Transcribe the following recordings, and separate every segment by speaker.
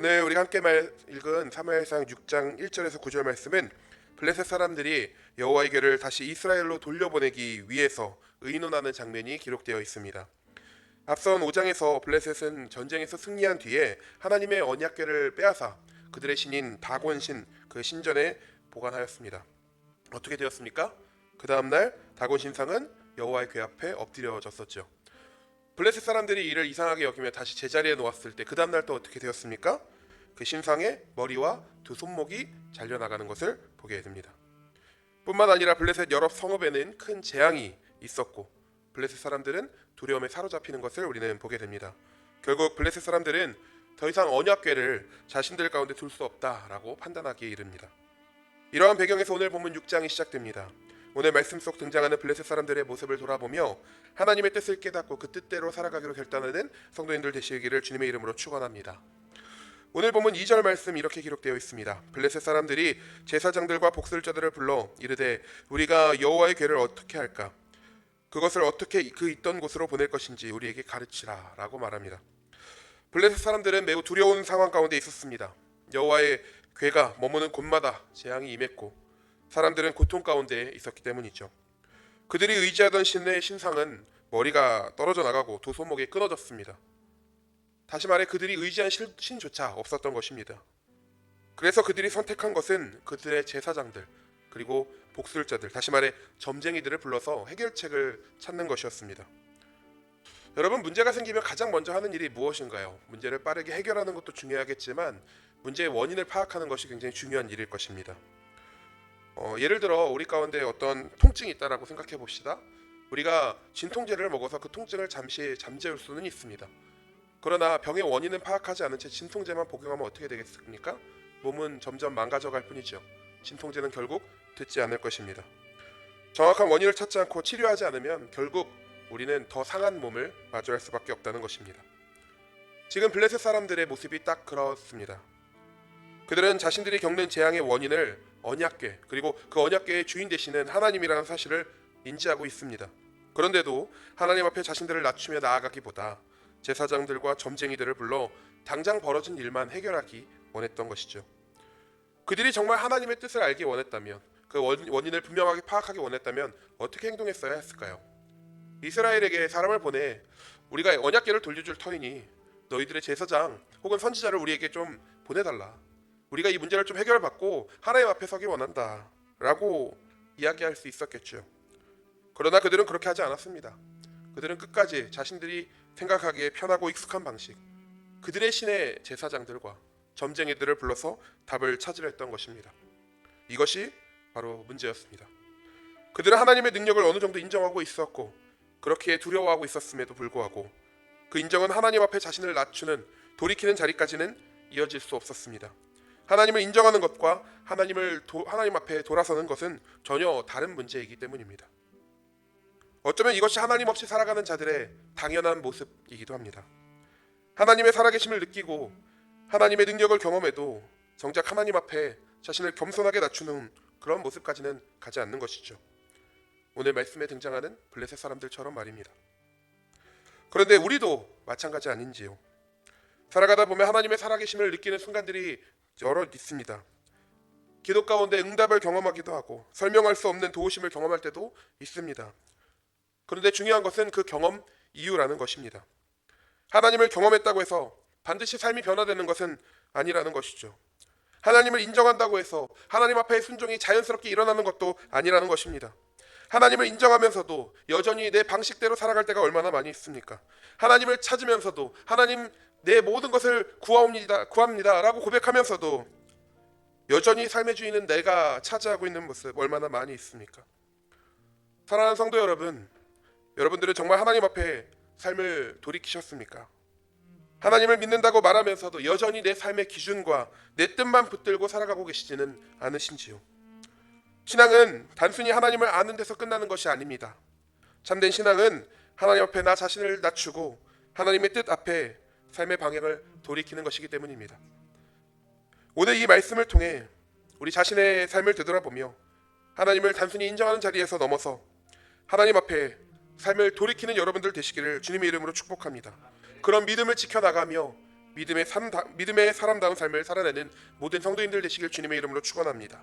Speaker 1: 오늘 우리가 함께 읽은 사무엘상 6장 1절에서 9절 말씀은 블레셋 사람들이 여호와의 궤를 다시 이스라엘로 돌려보내기 위해서 의논하는 장면이 기록되어 있습니다. 앞선 5장에서 블레셋은 전쟁에서 승리한 뒤에 하나님의 언약궤를 빼앗아 그들의 신인 다곤신 그 신전에 보관하였습니다. 어떻게 되었습니까? 그 다음날 다곤 신상은 여호와의 궤 앞에 엎드려졌었죠. 블레셋 사람들이 이를 이상하게 여기며 다시 제자리에 놓았을 때 그 다음날 또 어떻게 되었습니까? 그 신상의 머리와 두 손목이 잘려나가는 것을 보게 됩니다. 뿐만 아니라 블레셋 여러 성읍에는 큰 재앙이 있었고 블레셋 사람들은 두려움에 사로잡히는 것을 우리는 보게 됩니다. 결국 블레셋 사람들은 더 이상 언약궤를 자신들 가운데 둘 수 없다라고 판단하기에 이릅니다. 이러한 배경에서 오늘 본문 6장이 시작됩니다. 오늘 말씀 속 등장하는 블레셋 사람들의 모습을 돌아보며 하나님의 뜻을 깨닫고 그 뜻대로 살아가기로 결단하는 성도님들 되시기를 주님의 이름으로 축원합니다. 오늘 본문 2절 말씀 이렇게 기록되어 있습니다. 블레셋 사람들이 제사장들과 복술자들을 불러 이르되 우리가 여호와의 궤를 어떻게 할까? 그것을 어떻게 그 있던 곳으로 보낼 것인지 우리에게 가르치라 라고 말합니다. 블레셋 사람들은 매우 두려운 상황 가운데 있었습니다. 여호와의 궤가 머무는 곳마다 재앙이 임했고 사람들은 고통 가운데 있었기 때문이죠. 그들이 의지하던 신의 신상은 머리가 떨어져 나가고 두 손목이 끊어졌습니다. 다시 말해 그들이 의지한 신조차 없었던 것입니다. 그래서 그들이 선택한 것은 그들의 제사장들 그리고 복술자들, 다시 말해 점쟁이들을 불러서 해결책을 찾는 것이었습니다. 여러분, 문제가 생기면 가장 먼저 하는 일이 무엇인가요? 문제를 빠르게 해결하는 것도 중요하겠지만 문제의 원인을 파악하는 것이 굉장히 중요한 일일 것입니다. 예를 들어 우리 가운데 어떤 통증이 있다라고 생각해 봅시다. 우리가 진통제를 먹어서 그 통증을 잠시 잠재울 수는 있습니다. 그러나 병의 원인은 파악하지 않은 채 진통제만 복용하면 어떻게 되겠습니까? 몸은 점점 망가져갈 뿐이죠. 진통제는 결국 듣지 않을 것입니다. 정확한 원인을 찾지 않고 치료하지 않으면 결국 우리는 더 상한 몸을 마주할 수밖에 없다는 것입니다. 지금 블레셋 사람들의 모습이 딱 그렇습니다. 그들은 자신들이 겪는 재앙의 원인을 언약궤 그리고 그 언약궤의 주인 되시는 하나님이라는 사실을 인지하고 있습니다. 그런데도 하나님 앞에 자신들을 낮추며 나아가기보다 제사장들과 점쟁이들을 불러 당장 벌어진 일만 해결하기 원했던 것이죠. 그들이 정말 하나님의 뜻을 알기 원했다면, 그 원인을 분명하게 파악하기 원했다면 어떻게 행동했어야 했을까요? 이스라엘에게 사람을 보내 우리가 언약궤를 돌려줄 터이니 너희들의 제사장 혹은 선지자를 우리에게 좀 보내달라. 우리가 이 문제를 좀 해결받고 하나님 앞에 서기 원한다 라고 이야기할 수 있었겠죠. 그러나 그들은 그렇게 하지 않았습니다. 그들은 끝까지 자신들이 생각하기에 편하고 익숙한 방식, 그들의 신의 제사장들과 점쟁이들을 불러서 답을 찾으려 했던 것입니다. 이것이 바로 문제였습니다. 그들은 하나님의 능력을 어느 정도 인정하고 있었고 그렇게 두려워하고 있었음에도 불구하고 그 인정은 하나님 앞에 자신을 낮추는, 돌이키는 자리까지는 이어질 수 없었습니다. 하나님을 인정하는 것과 하나님 앞에 돌아서는 것은 전혀 다른 문제이기 때문입니다. 어쩌면 이것이 하나님 없이 살아가는 자들의 당연한 모습이기도 합니다. 하나님의 살아계심을 느끼고 하나님의 능력을 경험해도 정작 하나님 앞에 자신을 겸손하게 낮추는 그런 모습까지는 가지 않는 것이죠. 오늘 말씀에 등장하는 블레셋 사람들처럼 말입니다. 그런데 우리도 마찬가지 아닌지요? 살아가다 보면 하나님의 살아계심을 느끼는 순간들이 여러 있습니다. 기도 가운데 응답을 경험하기도 하고 설명할 수 없는 도우심을 경험할 때도 있습니다. 그런데 중요한 것은 그 경험 이유라는 것입니다. 하나님을 경험했다고 해서 반드시 삶이 변화되는 것은 아니라는 것이죠. 하나님을 인정한다고 해서 하나님 앞에 순종이 자연스럽게 일어나는 것도 아니라는 것입니다. 하나님을 인정하면서도 여전히 내 방식대로 살아갈 때가 얼마나 많이 있습니까? 하나님을 찾으면서도 하나님 내 모든 것을 구합니다 라고 고백하면서도 여전히 삶의 주인은 내가 차지하고 있는 모습 얼마나 많이 있습니까? 사랑하는 성도 여러분, 여러분들은 정말 하나님 앞에 삶을 돌이키셨습니까? 하나님을 믿는다고 말하면서도 여전히 내 삶의 기준과 내 뜻만 붙들고 살아가고 계시지는 않으신지요? 신앙은 단순히 하나님을 아는 데서 끝나는 것이 아닙니다. 참된 신앙은 하나님 앞에 나 자신을 낮추고 하나님의 뜻 앞에 삶의 방향을 돌이키는 것이기 때문입니다. 오늘 이 말씀을 통해 우리 자신의 삶을 되돌아보며 하나님을 단순히 인정하는 자리에서 넘어서 하나님 앞에 삶을 돌이키는 여러분들 되시기를 주님의 이름으로 축복합니다. 그런 믿음을 지켜나가며 믿음의 사람다운 삶을 살아내는 모든 성도인들 되시길 주님의 이름으로 축원합니다.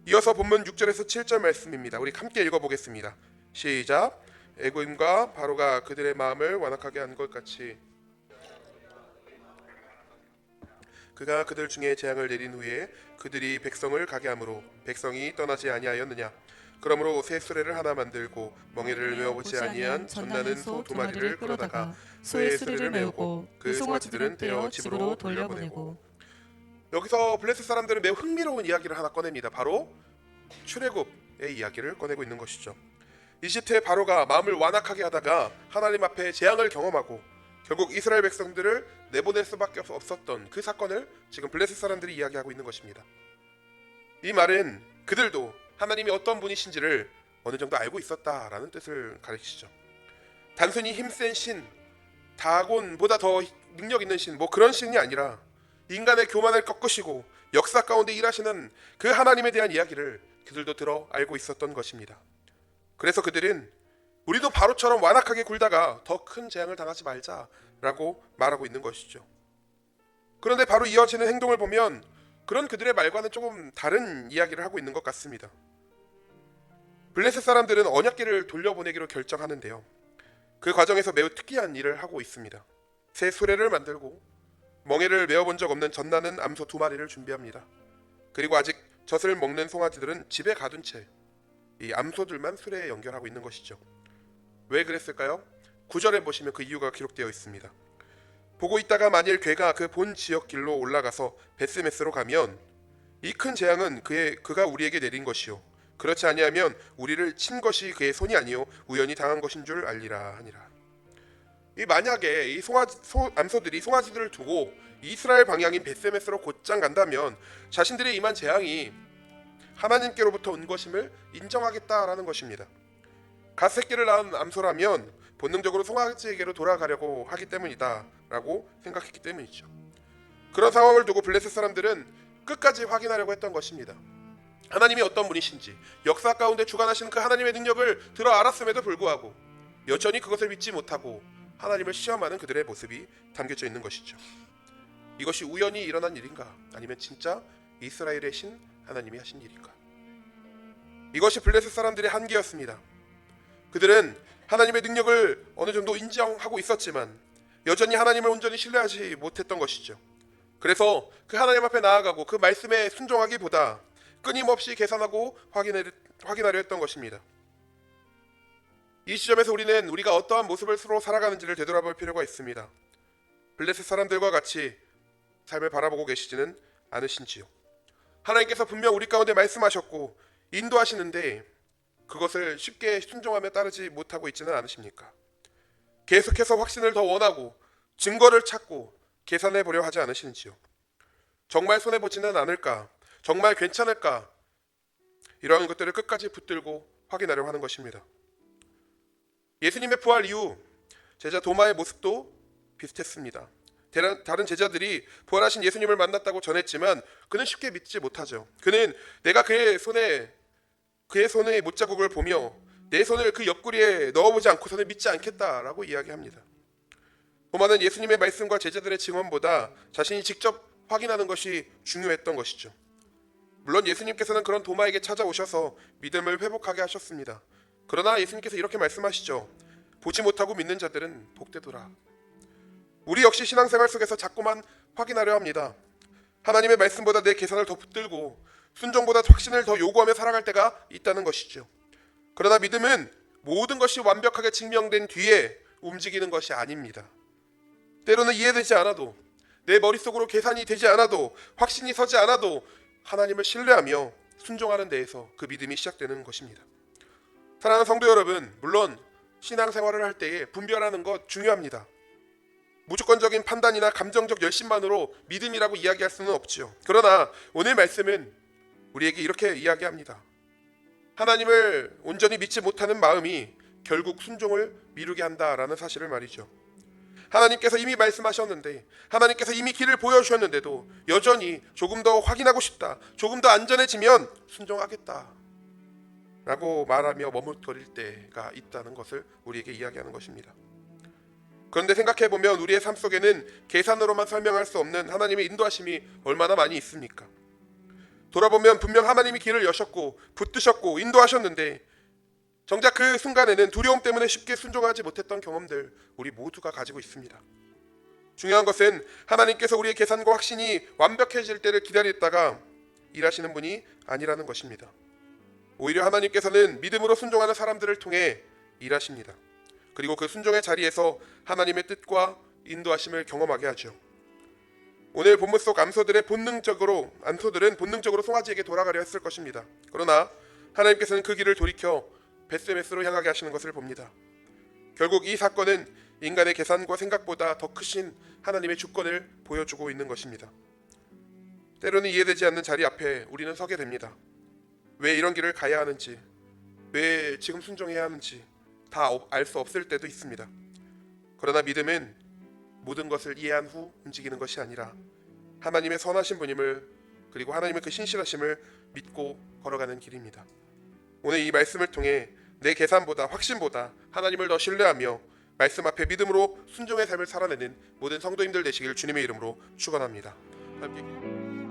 Speaker 1: 이어서 본문 6절에서 7절 말씀입니다. 우리 함께 읽어보겠습니다. 시작. 애굽과 바로가 그들의 마음을 완악하게 한 것 같이 그가 그들 중에 재앙을 내린 후에 그들이 백성을 가게 함으로 백성이 떠나지 아니하였느냐. 그러므로 새 수레를 하나 만들고 멍에를 메어보지 아니한 전나는 소 두 마리를 끌어다가 소의 수레를 메우고 그 송아지들은 떼어 집으로 돌려보내고. 여기서 블레셋 사람들은 매우 흥미로운 이야기를 하나 꺼냅니다. 바로 출애굽의 이야기를 꺼내고 있는 것이죠. 이집트의 바로가 마음을 완악하게 하다가 하나님 앞에 재앙을 경험하고 결국 이스라엘 백성들을 내보낼 수밖에 없었던 그 사건을 지금 블레셋 사람들이 이야기하고 있는 것입니다. 이 말은 그들도 하나님이 어떤 분이신지를 어느 정도 알고 있었다라는 뜻을 가리키시죠. 단순히 힘센 신, 다곤보다 더 능력 있는 신, 그런 신이 아니라 인간의 교만을 꺾으시고 역사 가운데 일하시는 그 하나님에 대한 이야기를 그들도 들어 알고 있었던 것입니다. 그래서 그들은 우리도 바로처럼 완악하게 굴다가 더 큰 재앙을 당하지 말자라고 말하고 있는 것이죠. 그런데 바로 이어지는 행동을 보면 그런 그들의 말과는 조금 다른 이야기를 하고 있는 것 같습니다. 블레셋 사람들은 언약궤를 돌려보내기로 결정하는데요. 그 과정에서 매우 특이한 일을 하고 있습니다. 새 수레를 만들고 멍에를 메어본 적 없는 전나는 암소 2마리를 준비합니다. 그리고 아직 젖을 먹는 송아지들은 집에 가둔 채 이 암소들만 수레에 연결하고 있는 것이죠. 왜 그랬을까요? 9절에 보시면 그 이유가 기록되어 있습니다. 보고 있다가 만일 괴가 그 본 지역 길로 올라가서 베스메스로 가면 이 큰 재앙은 그가 우리에게 내린 것이요 그렇지 아니하면 우리를 친 것이 그의 손이 아니요 우연히 당한 것인 줄 알리라 하니라. 이 만약에 이 암소들이 송아지들을 두고 이스라엘 방향인 베스메스로 곧장 간다면 자신들의 임한 재앙이 하나님께로부터 온 것임을 인정하겠다라는 것입니다. 갓새끼를 낳은 암소라면 본능적으로 송아지에게로 돌아가려고 하기 때문이다 라고 생각했기 때문이죠. 그런 상황을 두고 블레셋 사람들은 끝까지 확인하려고 했던 것입니다. 하나님이 어떤 분이신지, 역사 가운데 주관하시는 그 하나님의 능력을 들어 알았음에도 불구하고 여전히 그것을 믿지 못하고 하나님을 시험하는 그들의 모습이 담겨져 있는 것이죠. 이것이 우연히 일어난 일인가, 아니면 진짜 이스라엘의 신 하나님이 하신 일인가? 이것이 블레셋 사람들의 한계였습니다. 그들은 하나님의 능력을 어느 정도 인정하고 있었지만 여전히 하나님을 온전히 신뢰하지 못했던 것이죠. 그래서 그 하나님 앞에 나아가고 그 말씀에 순종하기보다 끊임없이 계산하고 확인하려 했던 것입니다. 이 시점에서 우리는 우리가 어떠한 모습을 서로 살아가는지를 되돌아볼 필요가 있습니다. 블레셋 사람들과 같이 삶을 바라보고 계시지는 않으신지요? 하나님께서 분명 우리 가운데 말씀하셨고 인도하시는데 그것을 쉽게 순종하며 따르지 못하고 있지는 않으십니까? 계속해서 확신을 더 원하고 증거를 찾고 계산해 보려 하지 않으시는지요? 정말 손해보지는 않을까? 정말 괜찮을까? 이러한 것들을 끝까지 붙들고 확인하려고 하는 것입니다. 예수님의 부활 이후 제자 도마의 모습도 비슷했습니다. 다른 제자들이 부활하신 예수님을 만났다고 전했지만 그는 쉽게 믿지 못하죠. 그는 내가 그의 손의 못자국을 보며 내 손을 그 옆구리에 넣어보지 않고서는 믿지 않겠다라고 이야기합니다. 도마는 예수님의 말씀과 제자들의 증언보다 자신이 직접 확인하는 것이 중요했던 것이죠. 물론 예수님께서는 그런 도마에게 찾아오셔서 믿음을 회복하게 하셨습니다. 그러나 예수님께서 이렇게 말씀하시죠. 보지 못하고 믿는 자들은 복되도다. 우리 역시 신앙생활 속에서 자꾸만 확인하려 합니다. 하나님의 말씀보다 내 계산을 더 붙들고 순종보다 확신을 더 요구하며 살아갈 때가 있다는 것이죠. 그러나 믿음은 모든 것이 완벽하게 증명된 뒤에 움직이는 것이 아닙니다. 때로는 이해되지 않아도, 내 머릿속으로 계산이 되지 않아도, 확신이 서지 않아도 하나님을 신뢰하며 순종하는 데에서 그 믿음이 시작되는 것입니다. 사랑하는 성도 여러분, 물론 신앙생활을 할 때에 분별하는 것 중요합니다. 무조건적인 판단이나 감정적 열심만으로 믿음이라고 이야기할 수는 없지요. 그러나 오늘 말씀은 우리에게 이렇게 이야기합니다. 하나님을 온전히 믿지 못하는 마음이 결국 순종을 미루게 한다라는 사실을 말이죠. 하나님께서 이미 말씀하셨는데, 하나님께서 이미 길을 보여주셨는데도 여전히 조금 더 확인하고 싶다, 조금 더 안전해지면 순종하겠다 라고 말하며 머뭇거릴 때가 있다는 것을 우리에게 이야기하는 것입니다. 그런데 생각해보면 우리의 삶 속에는 계산으로만 설명할 수 없는 하나님의 인도하심이 얼마나 많이 있습니까? 돌아보면 분명 하나님이 길을 여셨고 붙드셨고 인도하셨는데 정작 그 순간에는 두려움 때문에 쉽게 순종하지 못했던 경험들 우리 모두가 가지고 있습니다. 중요한 것은 하나님께서 우리의 계산과 확신이 완벽해질 때를 기다렸다가 일하시는 분이 아니라는 것입니다. 오히려 하나님께서는 믿음으로 순종하는 사람들을 통해 일하십니다. 그리고 그 순종의 자리에서 하나님의 뜻과 인도하심을 경험하게 하죠. 오늘 본문 속 암소들은 본능적으로 송아지에게 돌아가려 했을 것입니다. 그러나 하나님께서는 그 길을 돌이켜 벳세메스로 향하게 하시는 것을 봅니다. 결국 이 사건은 인간의 계산과 생각보다 더 크신 하나님의 주권을 보여주고 있는 것입니다. 때로는 이해되지 않는 자리 앞에 우리는 서게 됩니다. 왜 이런 길을 가야 하는지, 왜 지금 순종해야 하는지 다 알 수 없을 때도 있습니다. 그러나 믿음은 모든 것을 이해한 후 움직이는 것이 아니라 하나님의 선하신 분임을 그리고 하나님의 그 신실하심을 믿고 걸어가는 길입니다. 오늘 이 말씀을 통해 내 계산보다 확신보다 하나님을 더 신뢰하며 말씀 앞에 믿음으로 순종의 삶을 살아내는 모든 성도님들 되시길 주님의 이름으로 축원합니다. 함께